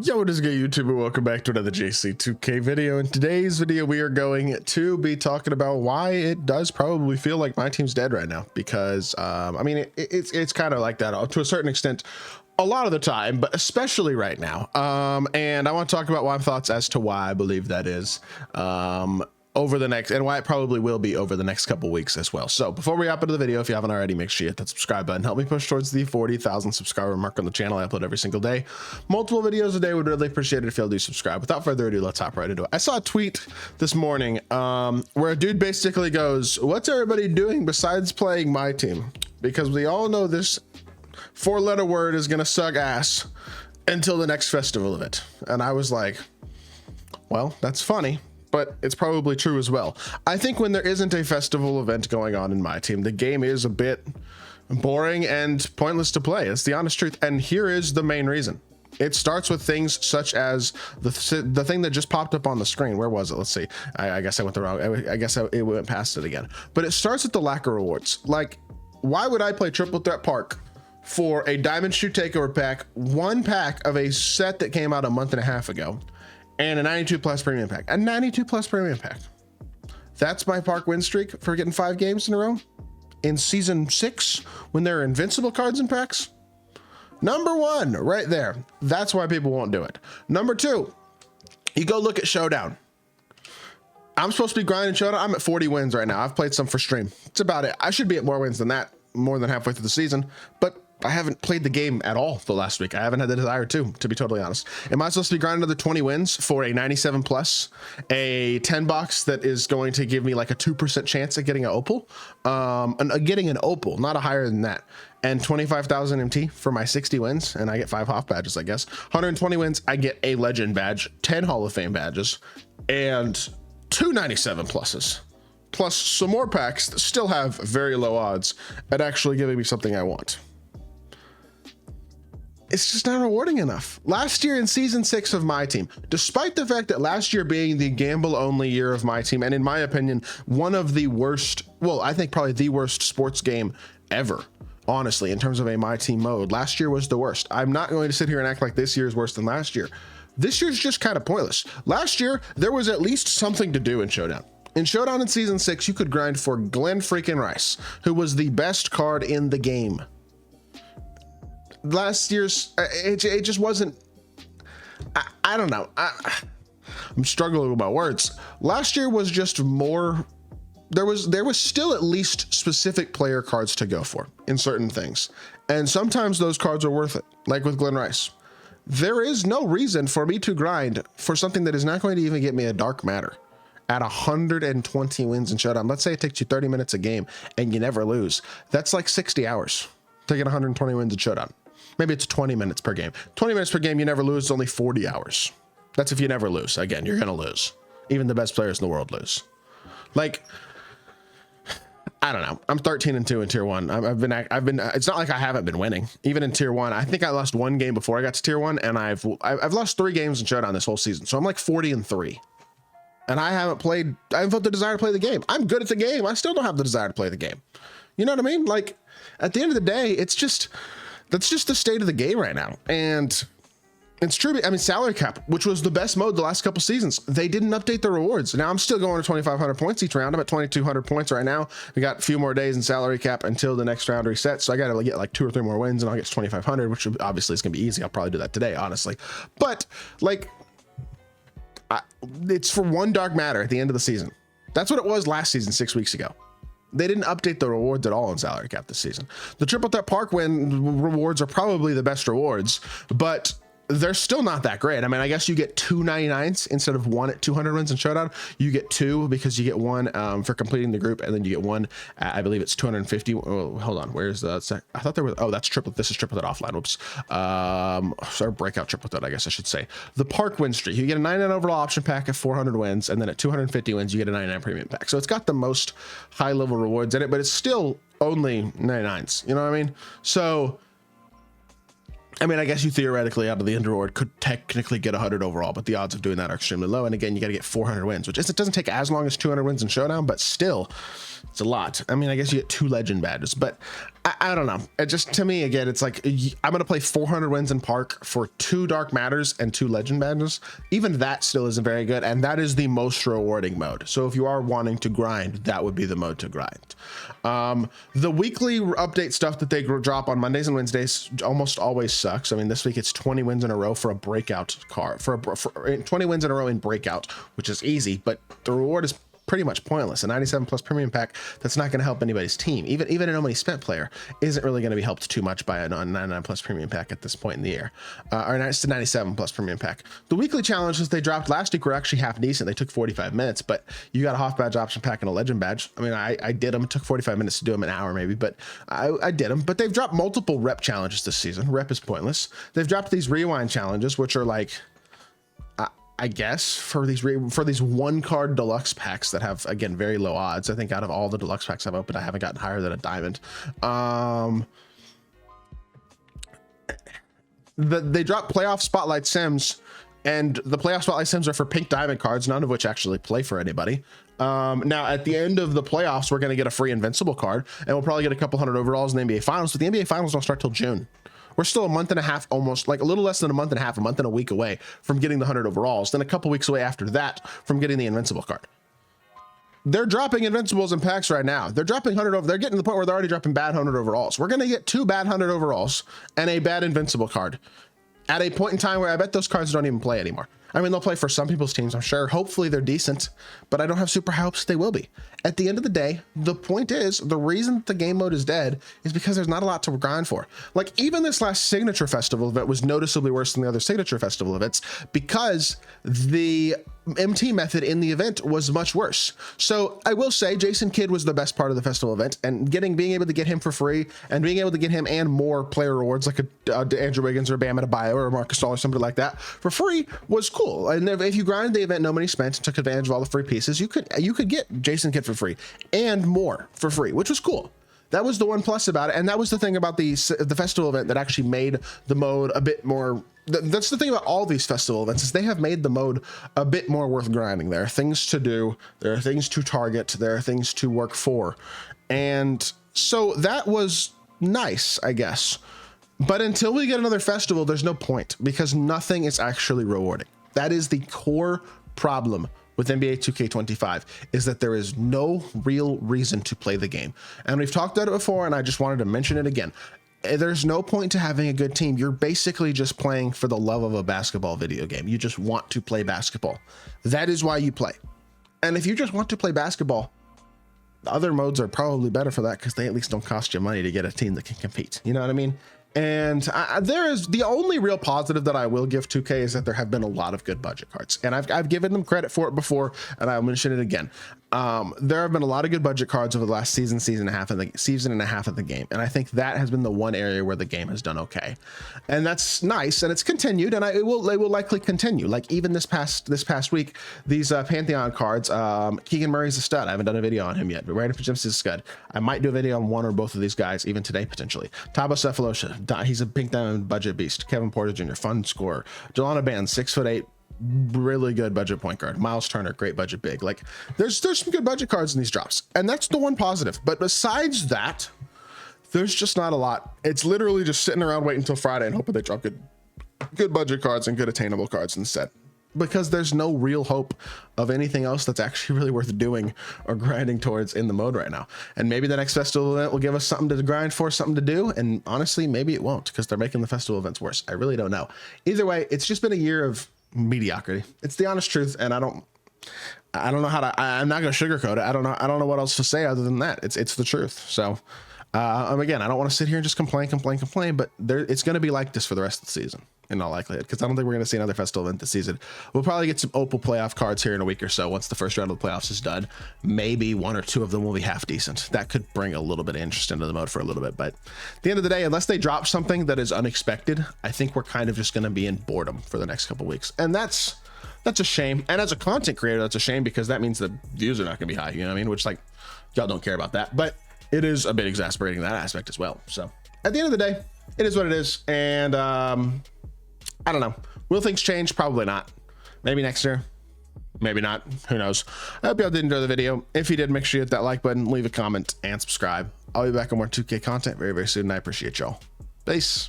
Yo, what is good, YouTube, and welcome back to another JC2K video. In today's video, we are going to be talking about why it does probably feel like my team's dead right now. Because, I mean, it's kind of like that to a certain extent a lot of the time, but especially right now. And I want to talk about my thoughts as to why I believe that is. Over the next, and why it probably will be over the next couple weeks as well. So before we hop into the video, if you haven't already, make sure you hit that subscribe button. Help me push towards the 40,000 subscriber mark on the channel. I upload every single day, multiple videos a day. Would really appreciate it if you'll do subscribe. Without further ado, let's hop right into it. I saw a tweet this morning where a dude basically goes, "What's everybody doing besides playing my team? Because we all know this 4-letter word is gonna suck ass until the next festival event." And I was like, well, that's funny, but it's probably true as well. I think when there isn't a festival event going on in my team, the game is a bit boring and pointless to play. It's the honest truth. And here is the main reason. It starts with things such as the thing that just popped up on the screen. Where was it? Let's see. I guess I went the wrong. I guess it went past it again. But it starts with the lack of rewards. Like, why would I play Triple Threat Park for a Diamond Shoe Takeover pack, one pack of a set that came out a month and a half ago, and a 92 plus premium pack, a 92 plus premium pack? That's my park win streak for getting 5 games in a row in season 6 when there are invincible cards and packs. Number 1 right there. That's why people won't do it. Number 2, you go look at Showdown. I'm supposed to be grinding Showdown. I'm at 40 wins right now. I've played some for stream. It's about it. I should be at more wins than that, more than halfway through the season, but I haven't played the game at all the last week. I haven't had the desire to be totally honest. Am I supposed to be grinding another 20 wins for a 97 plus, a 10 box that is going to give me like a 2% chance at getting an opal, getting an opal, not a higher than that, and 25,000 MT for my 60 wins, and I get 5 Hoff badges, I guess. 120 wins, I get a legend badge, 10 Hall of Fame badges, and 2 97 pluses, plus some more packs that still have very low odds at actually giving me something I want. It's just not rewarding enough. Last year in season 6 of my team, despite the fact that last year being the gamble only year of my team, and in my opinion, one of the worst, well, I think probably the worst sports game ever, honestly, in terms of a my team mode, last year was the worst. I'm not going to sit here and act like this year is worse than last year. This year's just kind of pointless. Last year, there was at least something to do in Showdown. In Showdown in season 6, you could grind for Glenn freaking Rice, who was the best card in the game. Last year's, it just wasn't, I don't know. I'm struggling with my words. Last year was just more, there was still at least specific player cards to go for in certain things. And sometimes those cards are worth it, like with Glenn Rice. There is no reason for me to grind for something that is not going to even get me a Dark Matter at 120 wins in Showdown. Let's say it takes you 30 minutes a game and you never lose. That's like 60 hours to get 120 wins in Showdown. Maybe it's 20 minutes per game. 20 minutes per game, you never lose, it's only 40 hours. That's if you never lose. Again, you're gonna lose. Even the best players in the world lose. Like, I don't know. I'm 13-2 in tier 1. I've been, it's not like I haven't been winning. Even in tier 1, I think I lost 1 game before I got to tier 1, and I've lost 3 games in Showdown this whole season. So I'm like 40-3. And I haven't felt the desire to play the game. I'm good at the game. I still don't have the desire to play the game. You know what I mean? Like, at the end of the day, it's just, that's just the state of the game right now. And it's true. I mean, salary cap, which was the best mode the last couple seasons, they didn't update the rewards. Now I'm still going to 2,500 points each round. I'm at 2,200 points right now. We got a few more days in salary cap until the next round resets. So I got to get like 2 or 3 more wins and I'll get to 2,500, which obviously is going to be easy. I'll probably do that today, honestly. But like, it's for 1 Dark Matter at the end of the season. That's what it was last season, 6 weeks ago. They didn't update the rewards at all in salary cap this season. The Triple Threat Park win rewards are probably the best rewards, but they're still not that great. I mean, I guess you get 2 99s instead of 1 at 200 wins in Showdown. You get 2 because you get 1 for completing the group, and then you get 1 at, I believe it's 250. Oh, hold on, where's the I thought there was, oh, that's triple. This is Triple Threat offline. Whoops. Sorry, breakout Triple Threat, I guess I should say. The park win streak, you get a 99 overall option pack at 400 wins, and then at 250 wins you get a 99 premium pack. So it's got the most high level rewards in it, but it's still only 99s. You know what I mean? So I mean, I guess you theoretically out of the end reward could technically get 100 overall, but the odds of doing that are extremely low. And again, you got to get 400 wins, which it doesn't take as long as 200 wins in Showdown, but still, it's a lot. I mean, I guess you get 2 legend badges, but I don't know. It just, to me, again, it's like, I'm going to play 400 wins in Park for 2 Dark Matters and 2 legend badges. Even that still isn't very good. And that is the most rewarding mode. So if you are wanting to grind, that would be the mode to grind. The weekly update stuff that they drop on Mondays and Wednesdays almost always sucks. I mean, this week it's 20 wins in a row for a breakout card, for 20 wins in a row in breakout, which is easy, but the reward is pretty much pointless. A 97 plus premium pack that's not going to help anybody's team. Even a no money spent player isn't really going to be helped too much by a 99 plus premium pack at this point in the year, or it's the 97 plus premium pack. The weekly challenges they dropped last week were actually half decent. They took 45 minutes, but you got a half badge option pack and a legend badge. I mean, I did them. It took 45 minutes to do them, an hour maybe, but I did them. But they've dropped multiple rep challenges this season. Rep is pointless. They've dropped these rewind challenges, which are like, I guess for these 1 card deluxe packs that have, again, very low odds. I think out of all the deluxe packs I've opened, I haven't gotten higher than a diamond. They dropped playoff spotlight sims, and the playoff spotlight sims are for pink diamond cards, none of which actually play for anybody. Now at the end of the playoffs, we're going to get a free invincible card, and we'll probably get a couple hundred overalls in the NBA finals, but the NBA finals don't start till June. We're still a month and a half, almost like a little less than a month and a half, a month and a week away from getting the 100 overalls. Then a couple weeks away after that from getting the invincible card. They're dropping invincibles in packs right now. They're dropping 100 over. They're getting to the point where they're already dropping bad 100 overalls. We're going to get 2 bad 100 overalls and a bad invincible card at a point in time where I bet those cards don't even play anymore. I mean, they'll play for some people's teams, I'm sure. Hopefully they're decent, but I don't have super high hopes they will be. At the end of the day, the point is, the reason the game mode is dead is because there's not a lot to grind for. Like, even this last Signature Festival event was noticeably worse than the other Signature Festival events because the MT method in the event was much worse. So I will say Jason Kidd was the best part of the festival event, and being able to get him for free and being able to get him and more player rewards like a Andrew Wiggins or Bam Adebayo or Marcus Gasol or somebody like that for free was cool. And if you grinded the event, no money spent, and took advantage of all the free pieces, you could get Jason Kidd for free and more for free, which was cool. That was the one plus about it, and that was the thing about the festival event that actually made the mode a bit more. That's the thing about all these festival events is they have made the mode a bit more worth grinding. There are things to do, there are things to target, there are things to work for, and so that was nice, I guess. But until we get another festival, there's no point because nothing is actually rewarding. That is the core problem with NBA 2K25 is that there is no real reason to play the game. And we've talked about it before, and I just wanted to mention it again. There's no point to having a good team. You're basically just playing for the love of a basketball video game. You just want to play basketball. That is why you play. And if you just want to play basketball, the other modes are probably better for that because they at least don't cost you money to get a team that can compete. You know what I mean? And there is the only real positive that I will give 2K is that there have been a lot of good budget cards, and I've given them credit for it before, and I'll mention it again. There have been a lot of good budget cards over the last season and a half of the game, and I think that has been the one area where the game has done okay, and that's nice, and it's continued, and it will likely continue. Like even this past week, these Pantheon cards, Keegan Murray's a stud. I haven't done a video on him yet, but Brandon Jim's is a stud. I might do a video on one or both of these guys even today potentially. Thabo Cephalosha, he's a pink diamond budget beast. Kevin Porter Jr., fun scorer. Jelana Band, 6'8", really good budget point guard. Miles Turner, great budget big. Like there's some good budget cards in these drops, and that's the one positive. But besides that, there's just not a lot. It's literally just sitting around waiting until Friday and hoping they drop good budget cards and good attainable cards instead, because there's no real hope of anything else that's actually really worth doing or grinding towards in the mode right now. And maybe the next festival event will give us something to grind for, something to do. And honestly, maybe it won't because they're making the festival events worse. I really don't know. Either way, it's just been a year of mediocrity. It's the honest truth. And I don't know how to, I'm not going to sugarcoat it. I don't know what else to say other than that. It's the truth. So, again, I don't want to sit here and just complain, but it's going to be like this for the rest of the season in all likelihood, because I don't think we're going to see another festival event this season. We'll probably get some Opal playoff cards here in a week or so once the first round of the playoffs is done. Maybe 1 or 2 of them will be half decent. That could bring a little bit of interest into the mode for a little bit, but at the end of the day, unless they drop something that is unexpected, I think we're kind of just going to be in boredom for the next couple weeks, and that's a shame. And as a content creator, that's a shame because that means the views are not going to be high, you know what I mean? Which, like, y'all don't care about that, but it is a bit exasperating, that aspect as well. So at the end of the day, it is what it is. And I don't know, will things change? Probably not. Maybe next year, maybe not, who knows. I hope y'all did enjoy the video. If you did, make sure you hit that like button, leave a comment, and subscribe. I'll be back on more 2K content very, very soon, and I appreciate y'all. Peace.